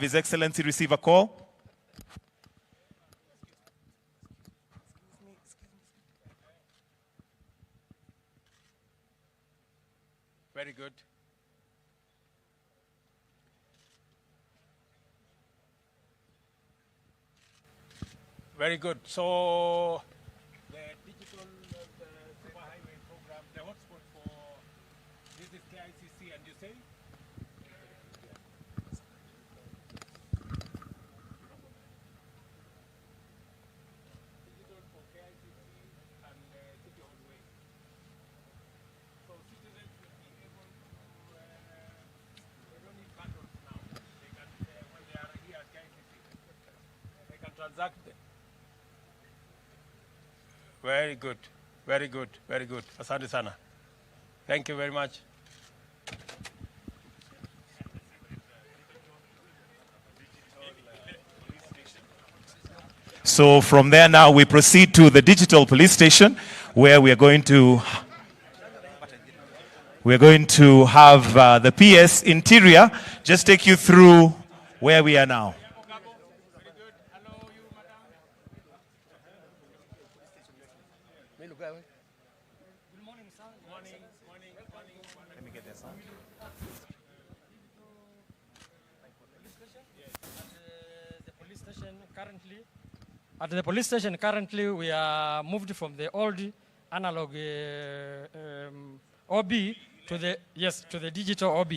His Excellency receive a call. Very good. Very good. So the digital superhighway program, the hotspot for this is Kicc, and you say? Digital for Kicc and City Hallway. So citizens will be able to, they don't need bundles now. They can, when they are here at Kicc, they can transact them. Very good. Very good. Very good. Asante sana. Thank you very much. So from there now we proceed to the digital police station where we are going to have the PS interior just take you through where we are now. At the police station currently, we are moved from the old analog OB to the digital OB.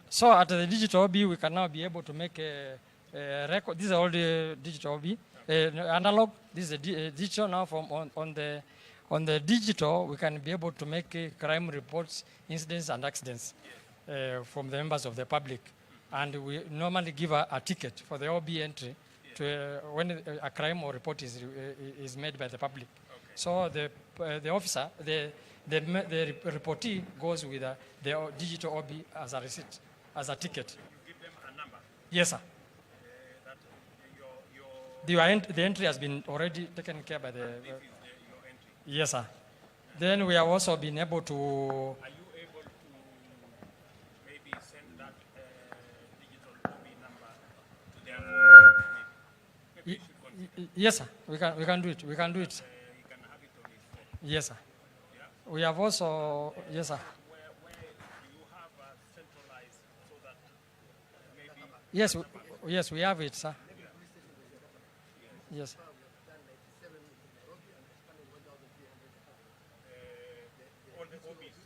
So at the digital OB, we can now be able to make a record. This is all the digital OB, analog. This is digital now. On the digital, we can be able to make crime reports, incidents, and accidents from the members of the public, and we normally give a ticket for the OB entry. When a crime or report is made by the public. Okay. So the officer, the reportee goes with the digital OB as a receipt, as a ticket. You give them a number? Yes, sir. The entry has been already taken care by the... your entry? Yes, sir. Then we have also been able to... Are you able to maybe send that digital OB number to their phone? Yes, sir. We can do it. We can do it. You can have it on his phone. Yes, sir. Yeah? We have also... Yes, sir. Where do you have centralized so that maybe... Yes, we have it, sir. Yes. All the OBs.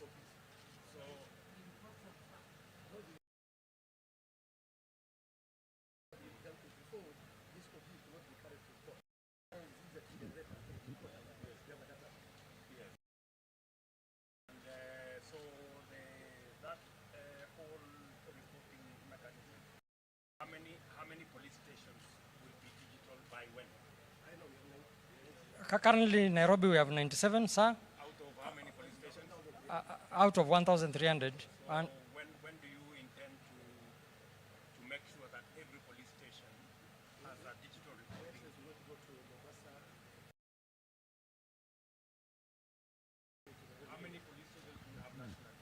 So that whole reporting mechanism, how many police stations will be digital by when? Currently in Nairobi we have 97, sir. Out of how many police stations? Out of 1,300. And when do you intend to make sure that every police station has a digital reporting? How many police stations do you have nationally?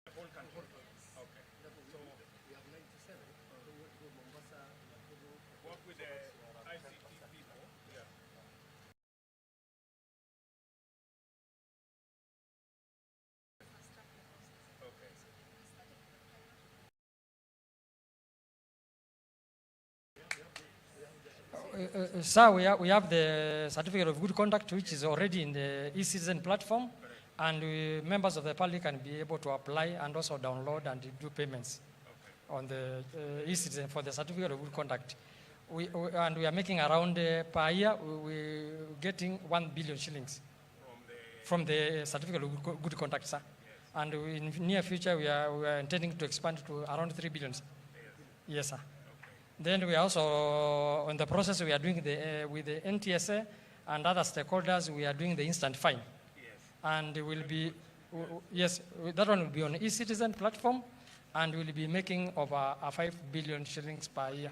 The whole country. Okay. So we have 97. Work with the ICT people. Yeah. Sir, we have the certificate of good conduct, which is already in the e-citizen platform, and members of the public can be able to apply and also download and do payments on the e-citizen for the certificate of good conduct. We are making around per year, we're getting 1 billion shillings from the certificate of good conduct, sir. Yes. And in near future, we are intending to expand to around 3 billion. Yes, sir. Then we are also, on the process, we are doing with the NTSA and other stakeholders, we are doing the instant fine. Yes. And will be, yes, that one will be on e-citizen platform, and will be making over 5 billion shillings per year.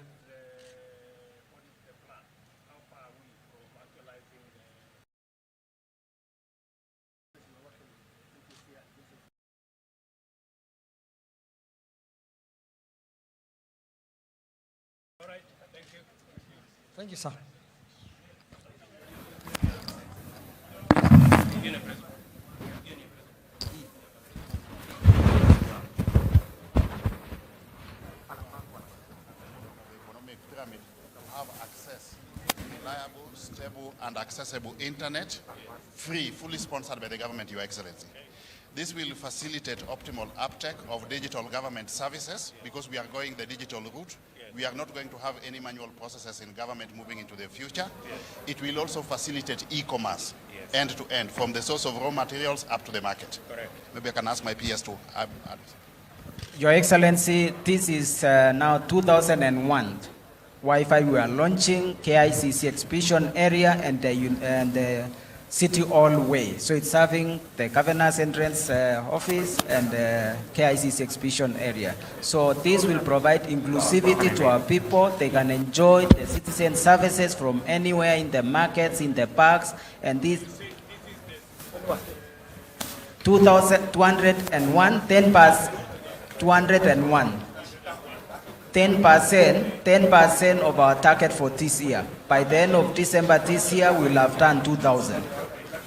All right, thank you. Thank you, sir. Economic pyramid have access to reliable, stable, and accessible internet, free, fully sponsored by the government, Your Excellency. This will facilitate optimal uptake of digital government services because we are going the digital route. We are not going to have any manual processes in government moving into the future. It will also facilitate e-commerce end to end, from the source of raw materials up to the market. Correct. Maybe I can ask my PS to add. Your Excellency, this is now 2001 Wi-Fi. We are launching KICC exhibition area and the City Hall Way. So it's serving the Governor's Entrance Office and the KICC exhibition area. So this will provide inclusivity to our people. They can enjoy the citizen services from anywhere in the markets, in the parks, and this 2,201, 201. 10% of our target for this year. By the end of December this year, we'll have done 2,000.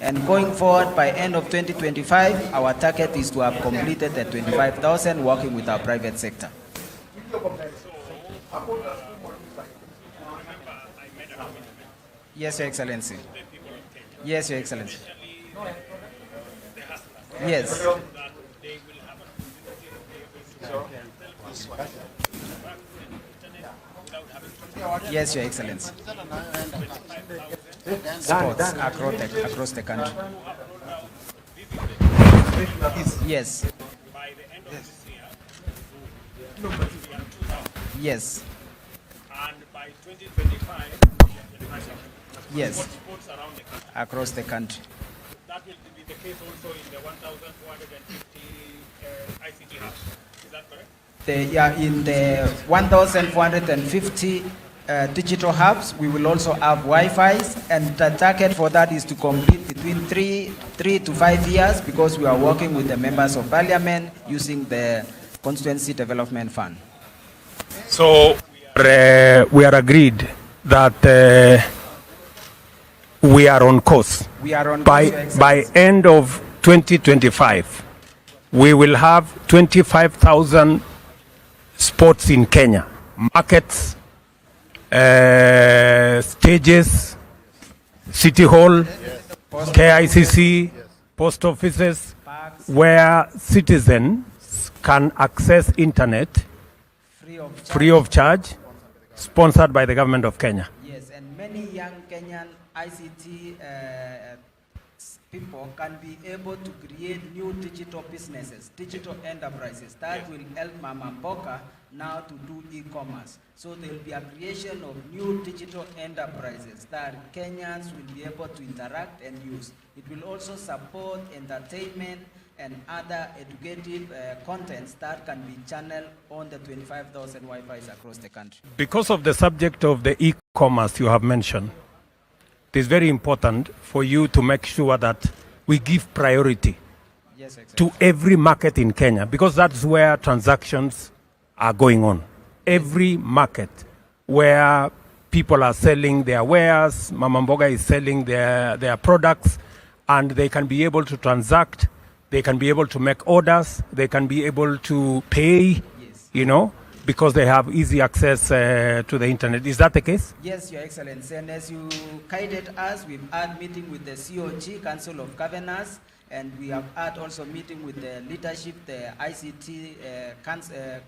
And going forward, by end of 2025, our target is to have completed the 25,000 working with our private sector. Yes, Your Excellency. Yes, Your Excellency. Yes. Yes, Your Excellency. Sports across the country. Yes. By the end of this year, Yes. and by 2025, Yes. sports around the country. Across the country. That will be the case also in the 1,450 ICT hubs. Is that correct? In the 1,450 digital hubs, we will also have Wi-Fi's, and the target for that is to complete between three to 5 years, because we are working with the members of parliament using the Constituency Development Fund. So we are agreed that we are on course. We are on By end of 2025, we will have 25,000 sports in Kenya, markets, stages, City Hall, KICC, post offices, where citizens can access internet free of charge, sponsored by the government of Kenya. Yes, and many young Kenyan ICT people can be able to create new digital businesses, digital enterprises that will help Mama Mboka now to do e-commerce. So there will be a creation of new digital enterprises that Kenyans will be able to interact and use. It will also support entertainment and other educative contents that can be channeled on the 25,000 Wi-Fis across the country. Because of the subject of the e-commerce you have mentioned, it is very important for you to make sure that we give priority Yes, exactly. to every market in Kenya, because that's where transactions are going on. Every market where people are selling their wares, Mama Mboga is selling their products, and they can be able to transact, they can be able to make orders, they can be able to pay, because they have easy access to the internet. Is that the case? Yes, Your Excellency. And as you guided us, we've had meeting with the COG, Council of Governors, and we have had also meeting with the leadership, the ICT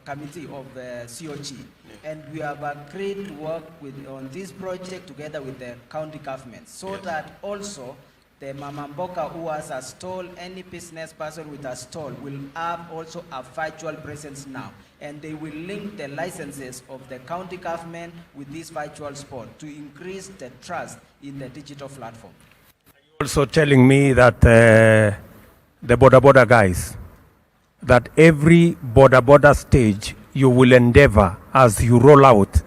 committee of COG. And we have agreed to work on this project together with the county government, so that also the Mama Mboka who has a stall, any business person with a stall will have also a virtual presence now. And they will link the licenses of the county government with this virtual spot to increase the trust in the digital platform. Also telling me that the border guys, that every border stage you will endeavor as you roll out.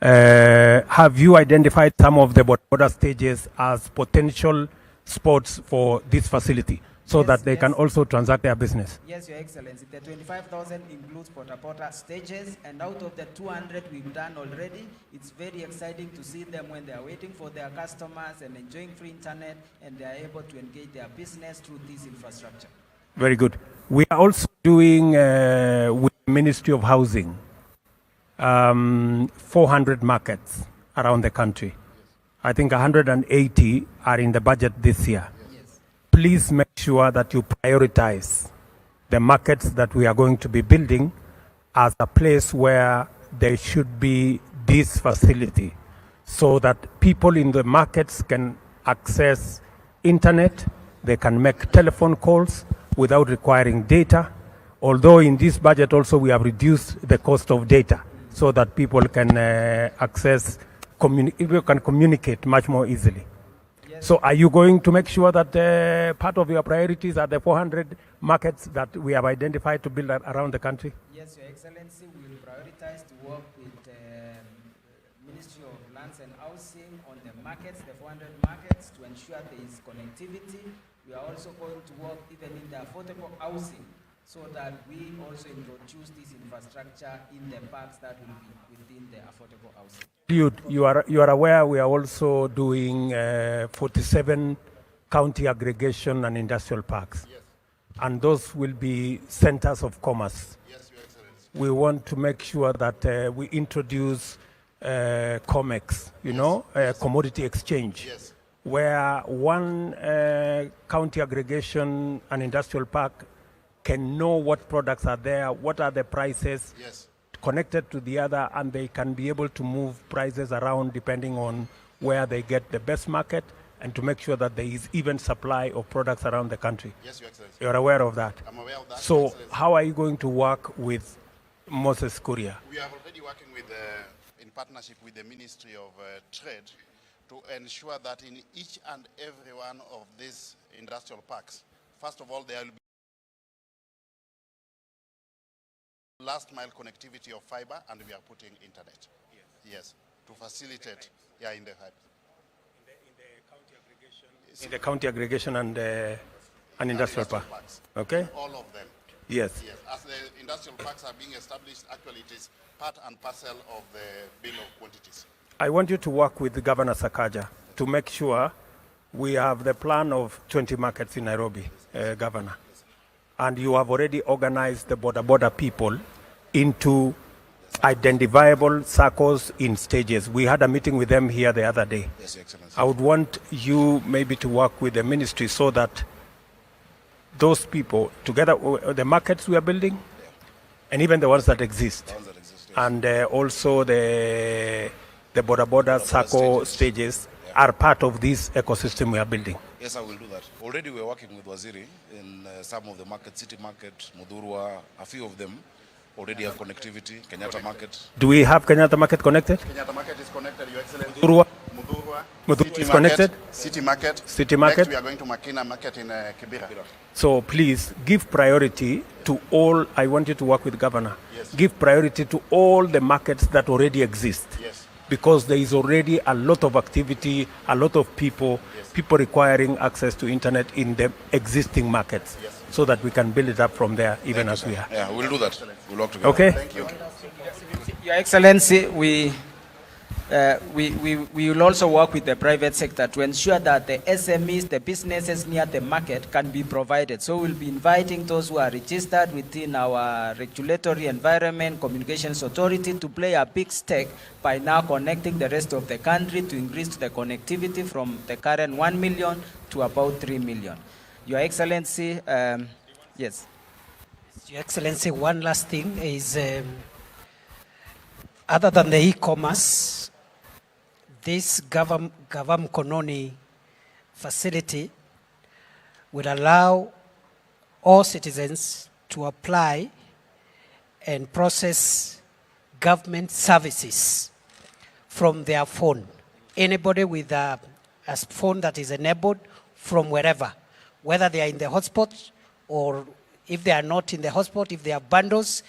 Have you identified some of the border stages as potential spots for this facility, so Yes, that they can yes. also transact their business? Yes, Your Excellency. The 25,000 includes porta stages, and out of the 200 we've done already, it's very exciting to see them when they are waiting for their customers and enjoying free internet, and they are able to engage their business through this infrastructure. Very good. We are also doing with the Ministry of Housing 400 markets around the country. I think 180 are in the budget this year. Yes. Please make sure that you prioritize the markets that we are going to be building as a place where there should be this facility, so that people in the markets can access internet, they can make telephone calls without requiring data. Although in this budget also we have reduced the cost of data so that people can communicate much more easily. Yes. So are you going to make sure that part of your priorities are the 400 markets that we have identified to build around the country? Yes, Your Excellency, we will prioritize to work with Ministry of Lands and Housing on the markets, the 400 markets, to ensure there is connectivity. We are also going to work even in the affordable housing, so that we also introduce this infrastructure in the parks that will be within the affordable housing. You are aware we are also doing 47 county aggregation and industrial parks. Yes. And those will be centers of commerce. Yes, Your Excellency. We want to make sure that we introduce COMEX, commodity exchange, Yes. where one county aggregation and industrial park can know what products are there, what are the prices, Yes. connected to the other, and they can be able to move prices around depending on where they get the best market, and to make sure that there is even supply of products around the country. Yes, Your Excellency. You're aware of that? I'm aware of that. Your So Excellency. how are you going to work with Moses Kuria? We are already working with, in partnership with the Ministry of Trade, to ensure that in each and every one of these industrial parks, first of all, there will be last mile connectivity of fiber, and we are putting internet. Yes, to facilitate, in the hub. In the county aggregation and industrial park. parks. Okay? All of them. Yes. Yes, as the industrial parks are being established, actually it is part and parcel of the bill of quantities. I want you to work with Governor Sakaja to make sure we have the plan of 20 markets in Nairobi, Governor. And you have already organized the border people into identifiable circles in stages. We had a meeting with them here the other day. Yes, Your Excellency. I would want you maybe to work with the ministry so that those people, together with the markets we are building, and even the ones that exist, and also the border circle stages are part of this ecosystem we are building. Yes, I will do that. Already we're working with Waziri in some of the markets, City Market, Mudurwa, a few of them already have connectivity, Kenyatta Market. Do we have Kenyatta Market connected? Kenyatta Market is connected, Your Excellency. Mudurwa Mudurwa is connected? City Market. City Market? Next we are going to Makina Market in Kibera. So please give priority to all. I want you to work with Governor. Yes. Give priority to all the markets that already exist. Yes. Because there is already a lot of activity, a lot of people, people requiring access to internet in the existing markets, so that we can build it up from there, even as we are. Yeah, we'll do that. We'll work together. Okay? Thank you. Your Excellency, we will also work with the private sector to ensure that the SMEs, the businesses near the market, can be provided. So we'll be inviting those who are registered within our regulatory environment, communications authority, to play a big stake by now connecting the rest of the country to increase the connectivity from the current 1 million to about 3 million. Your Excellency, yes. Your Excellency, one last thing is, other than the e-commerce, this Gavam Kononi facility will allow all citizens to apply and process government services from their phone. Anybody with a phone that is enabled from wherever, whether they are in the hotspot or if they are not in the hotspot, if they have bundles,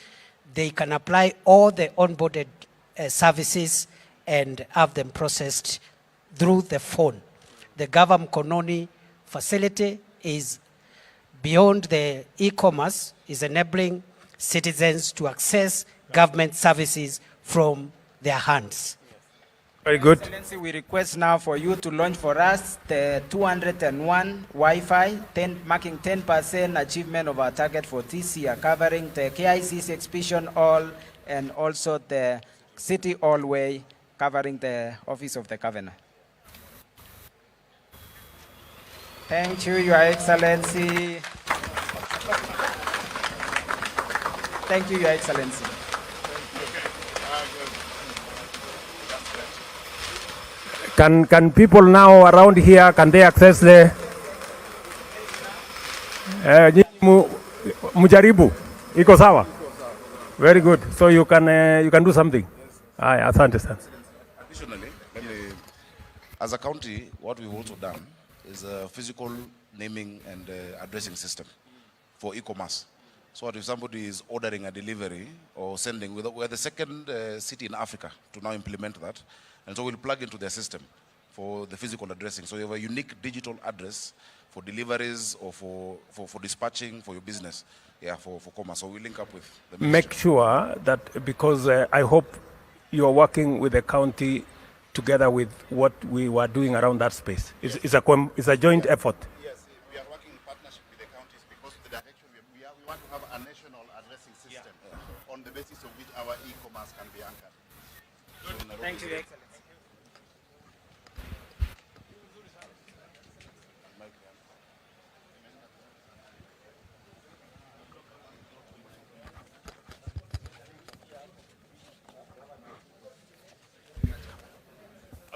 they can apply all the onboarded services and have them processed through the phone. The Gavam Kononi facility is beyond the e-commerce, is enabling citizens to access government services from their hands. Very good. Excellency, we request now for you to launch for us the 201 Wi-Fi, marking 10% achievement of our target for this year, covering the KICC Exhibition Hall and also the City Hallway, covering the Office of the Governor. Thank you, Your Excellency. Thank you, Your Excellency. Can people now around here, can they access the mujaribu? Iko sawa? Very good. So you can do something. Asante sana. Additionally, as a county, what we've also done is a physical naming and addressing system for e-commerce. So if somebody is ordering a delivery or sending, we're the second city in Africa to now implement that. And so we'll plug into their system for the physical addressing. So you have a unique digital address for deliveries or for dispatching for your business, for commerce. So we link up with the ministry. Make sure that, because I hope you are working with the county together with what we were doing around that space. It's a joint effort. Yes, we are working in partnership with the counties because the direction we want to have a national addressing system on the basis of which our e-commerce can be anchored. Thank you, Your Excellency.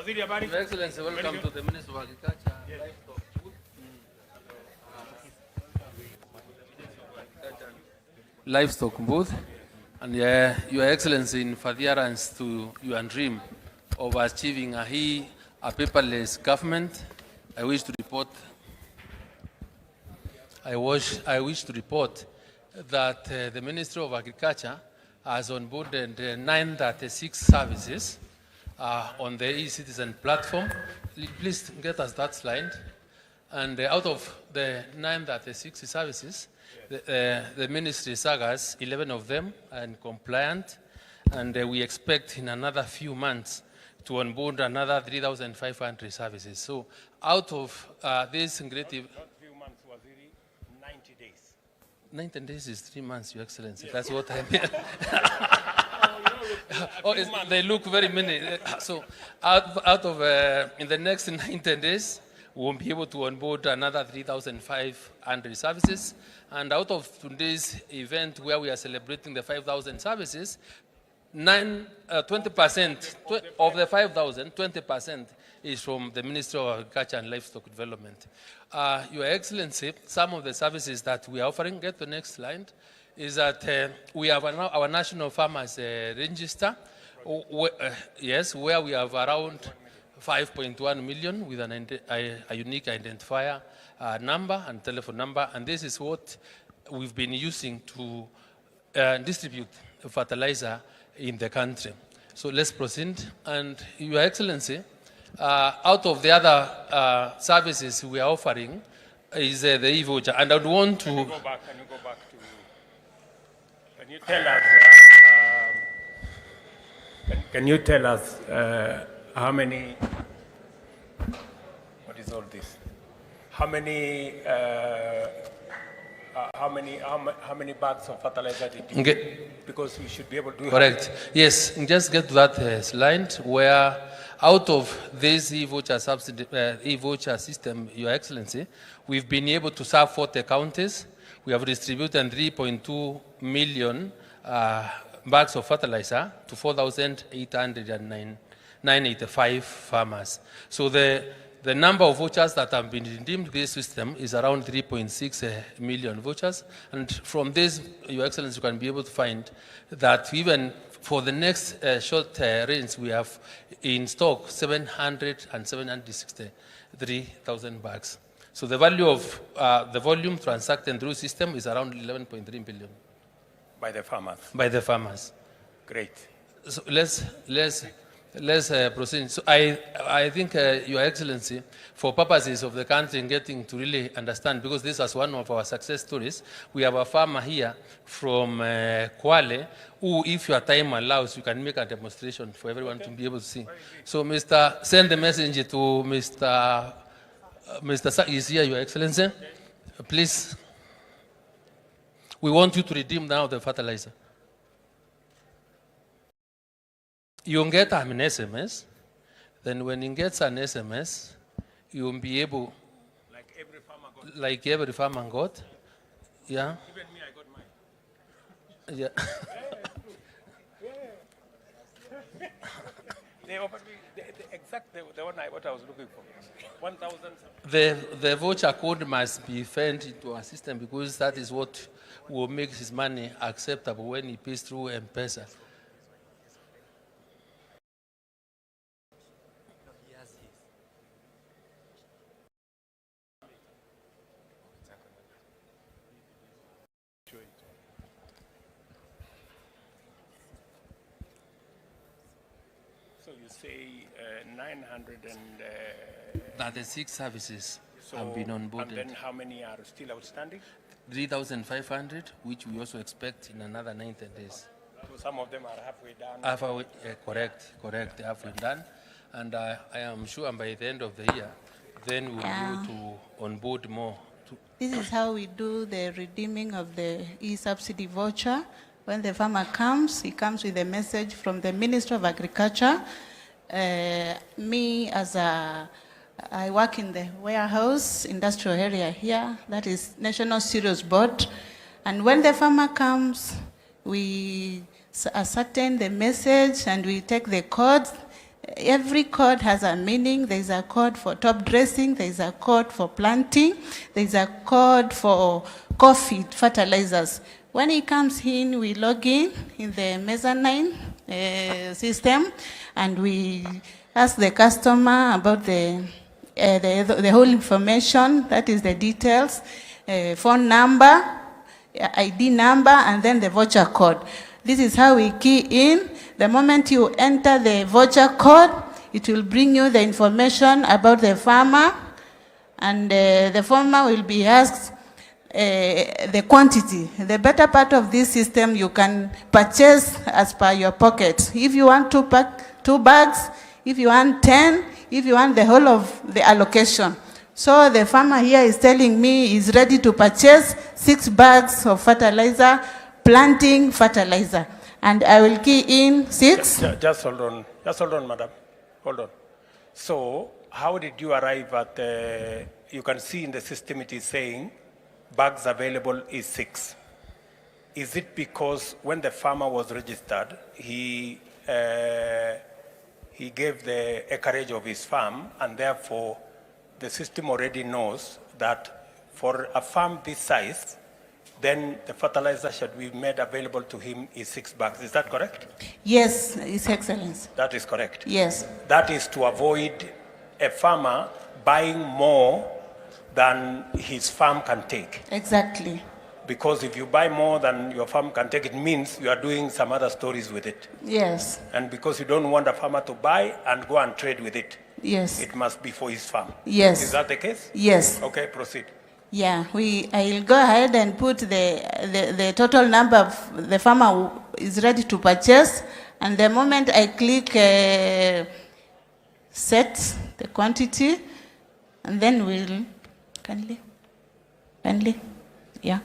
Your Excellency, welcome to the Minister of Agriculture. Livestock booth. And Your Excellency, in furtherance to your dream of achieving a paperless government, I wish to report that the Ministry of Agriculture has onboarded 936 services on the e-citizen platform. Please get us that slide. And out of the 936 services, the ministry SAGAs, 11 of them are compliant, and we expect in another few months to onboard another 3,500 services. So out of this creative... Not few months, Waziri, 90 days. 90 days is 3 months, Your Excellency. That's what I mean. They look very many. So out of, in the next 90 days, we will be able to onboard another 3,500 services. And out of today's event where we are celebrating the 5,000 services, 20% of the 5,000, 20% is from the Ministry of Agriculture and Livestock Development. Your Excellency, some of the services that we are offering, get the next slide, is that we have our National Farmers Register, where we have around 5.1 million with a unique identifier number and telephone number, and this is what we've been using to distribute fertilizer in the country. So let's proceed. And Your Excellency, out of the other services we are offering is the e-voucher, and I would want to... Can you go back to... Can you tell us how many... What is all this? How many bags of fertilizer did you get? Because we should be able to... Correct. Yes, just get to that slide where out of this e-voucher system, Your Excellency, we've been able to serve 40 counties. We have distributed 3.2 million bags of fertilizer to 4,885 farmers. So the number of vouchers that have been redeemed this system is around 3.6 million vouchers. And from this, Your Excellency, you can be able to find that even for the next short range, we have in stock 763,000 bags. So the value of the volume transacted through system is around 11.3 billion. By the farmers? By the farmers. Great. So let's let's proceed. So I think, Your Excellency, for purposes of the country in getting to really understand, because this was one of our success stories, we have a farmer here from Kwale, who, if your time allows, you can make a demonstration for everyone to be able to see. So, send the message to Mr. Sa is here, Your Excellency. Please, we want you to redeem now the fertilizer. You'll get an SMS. Then when he gets an SMS, you'll be able, Like every farmer got. like every farmer got, yeah, Even me, I got mine. yeah. They offered me the exact the one what I was looking for. 1,000. The voucher code must be fed into our system because that is what will make his money acceptable when he pays through M-Pesa. So you say 936 36 services have been and onboarded. then how many are still outstanding? 3,500, which we also expect in another 90 days. So some of them are halfway done. Halfway, correct, halfway done. And I am sure by the end of the year, then we'll be able to onboard more. This is how we do the redeeming of the e-subsidy voucher. When the farmer comes, he comes with a message from the Minister of Agriculture. I work in the warehouse industrial area here, that is National Cereals Board. And when the farmer comes, we ascertain the message and we take the codes. Every code has a meaning. There is a code for top dressing, there is a code for planting, there is a code for coffee fertilizers. When he comes in, we log in the mezzanine system and we ask the customer about the whole information, that is the details, phone number, ID number, and then the voucher code. This is how we key in. The moment you enter the voucher code, it will bring you the information about the farmer, and the farmer will be asked the quantity. The better part of this system, you can purchase as per your pocket. If you want 2 bags, if you want 10, if you want the whole of the allocation. So the farmer here is telling me he's ready to purchase 6 bags of fertilizer, planting fertilizer. And I will key in 6. Just hold on, madam. Hold on. So how did you arrive at, you can see in the system it is saying bags available is 6. Is it because when the farmer was registered, he gave the acreage of his farm, and therefore the system already knows that for a farm this size, then the fertilizer should be made available to him is 6 bags. Is that correct? Yes, His Excellency. That is correct. Yes. That is to avoid a farmer buying more than his farm can take. Exactly. Because if you buy more than your farm can take, it means you are doing some other stories with it. Yes. And because you don't want a farmer to buy and go and trade with it, Yes. it must be for his farm. Yes. Is that the case? Yes. Okay, proceed. Yeah, I'll go ahead and put the total number of the farmer who is ready to purchase, and the moment I click set the quantity, and then we'll kindly, yeah.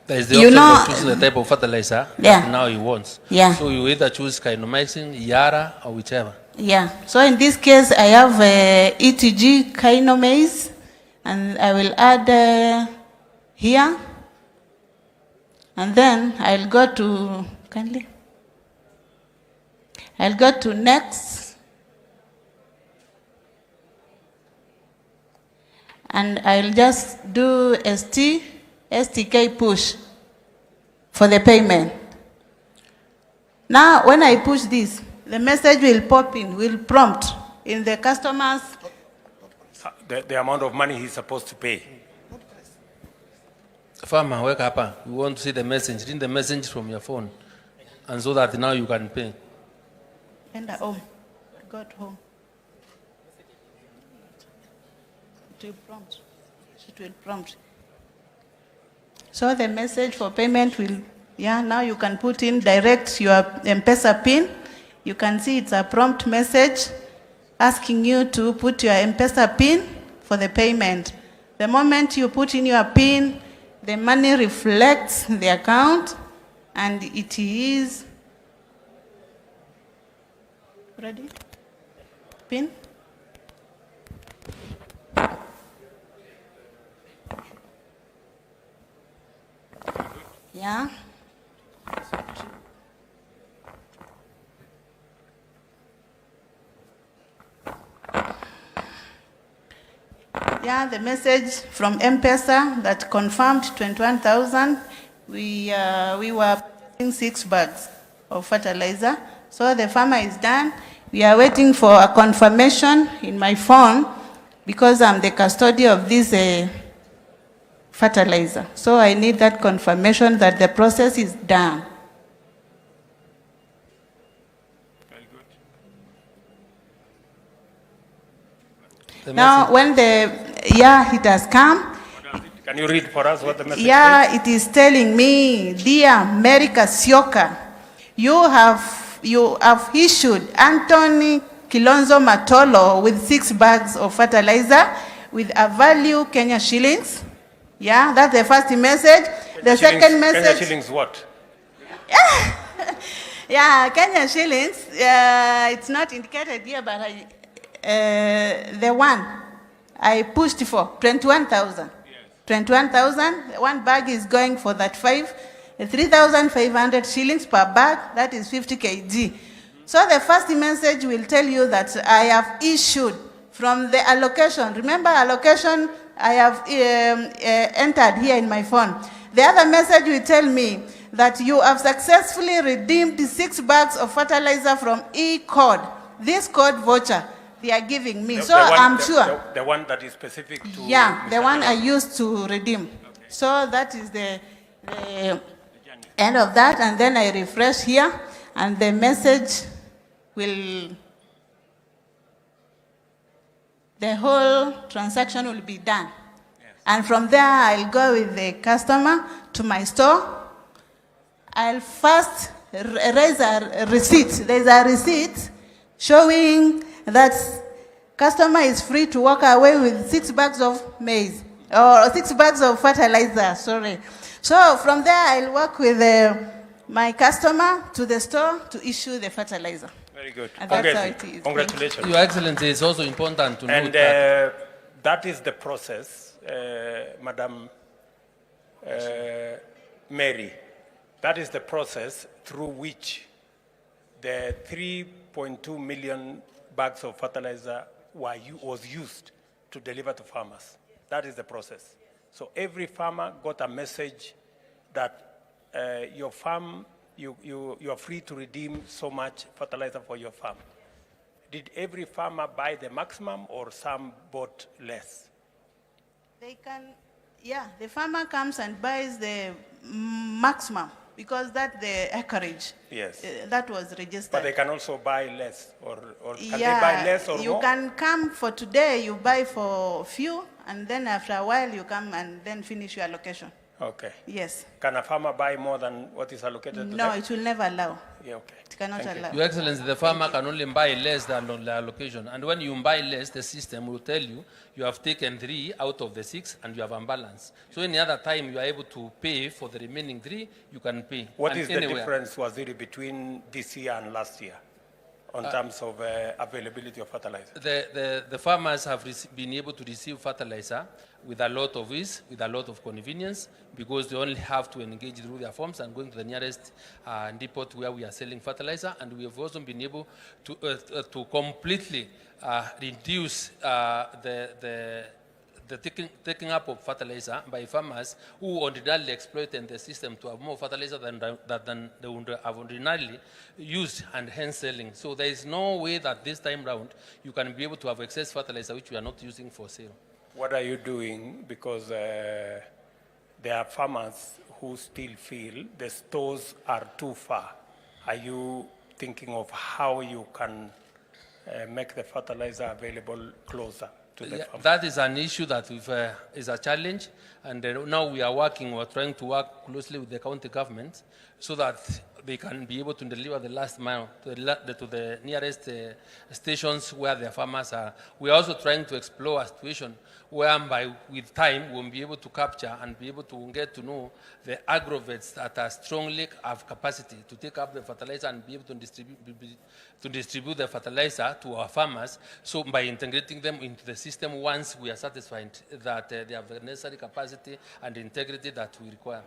There is the option of choosing the type of fertilizer that now he wants. Yeah. So you either choose Kinomycin, Yara, or whichever. Yeah. So in this case, I have ETG Kinomase, and I will add here, and then I'll go to I'll go to next, and I'll just do STK push for the payment. Now, when I push this, the message will pop in, will prompt in the customer's... The amount of money he's supposed to pay. Farmer, wake up. You want to see the message. Read the message from your phone. And so that now you can pay. And home. Got home. It will prompt. It will prompt. So the message for payment will, now you can put in direct your M-Pesa PIN. You can see it's a prompt message asking you to put your M-Pesa PIN for the payment. The moment you put in your PIN, the money reflects the account and it is ready. PIN. Yeah. Yeah, the message from M-Pesa that confirmed 21,000. We were purchasing 6 bags of fertilizer. So the farmer is done. We are waiting for a confirmation in my phone because I'm the custodian of this fertilizer. So I need that confirmation that the process is done. Very good. Now, when it has come. Can you read for us what the message Yeah, says? it is telling me, dear Mary Kasioka, you have issued Anthony Kilonzo Matolo with 6 bags of fertilizer with a value Kenya shillings. Yeah, that's the first message. The second message. Kenya shillings what? Yeah, Kenya shillings. It's not indicated here, but the one I pushed for 21,000. 21,000. One bag is going for that 3,500 shillings per bag. That is 50 kg. So the first message will tell you that I have issued from the allocation. Remember allocation I have entered here in my phone. The other message will tell me that you have successfully redeemed 6 bags of fertilizer from e-code. This code voucher they are giving me. I'm sure. The one that is specific to... Yeah, the Mr. one I Kalonzo. used to redeem. Okay. So that is the end of that. And then I refresh here and the message will... The whole transaction will be done. Yes. And from there, I'll go with the customer to my store. I'll first raise a receipt. There's a receipt showing that customer is free to walk away with 6 bags of maize, or 6 bags of fertilizer, sorry. So from there, I'll work with my customer to the store to issue the fertilizer. Very good. And that's how it is. Congratulations. Your Excellency, it's also important to note And that is the process, Madam Mary. That is the process through which the 3.2 million bags of fertilizer was used to deliver to farmers. That is the process. So every farmer got a message that your farm, you are free to redeem so much fertilizer for your farm. Did every farmer buy the maximum or some bought less? They can, the farmer comes and buys the maximum because that's the acreage. Yes. That was registered. But they can also buy less, or can they buy less or you more? can come for today, you buy for few, and then after a while you come and then finish your allocation. Okay. Yes. Can a farmer buy more than what is allocated to No, them? it will never allow. Yeah, okay. It cannot Thank you. allow. Your Excellency, the farmer can only buy less than the allocation. And when you buy less, the system will tell you you have taken 3 out of the 6 and you have unbalanced. So any other time you are able to pay for the remaining 3, you can pay. What and is the anywhere. difference, Waziri, between this year and last year on terms of availability of fertilizer? The farmers have been able to receive fertilizer with a lot of ease, with a lot of convenience, because they only have to engage through their forms and going to the nearest depot where we are selling fertilizer. And we have also been able to completely reduce the taking up of fertilizer by farmers who ordinarily exploited the system to have more fertilizer than they would have ordinarily used and hence selling. So there is no way that this time round you can be able to have excess fertilizer which we are not using for sale. What are you doing? Because there are farmers who still feel the stores are too far. Are you thinking of how you can make the fertilizer available closer to the farmers? That is an issue that is a challenge, and now we're trying to work closely with the county government so that they can be able to deliver the last mile to the nearest stations where the farmers are. We are also trying to explore a situation whereby with time we'll be able to capture and be able to get to know the agrovets that are strongly have capacity to take up the fertilizer and be able to distribute the fertilizer to our farmers. So by integrating them into the system once we are satisfied that they have the necessary capacity and integrity that we require.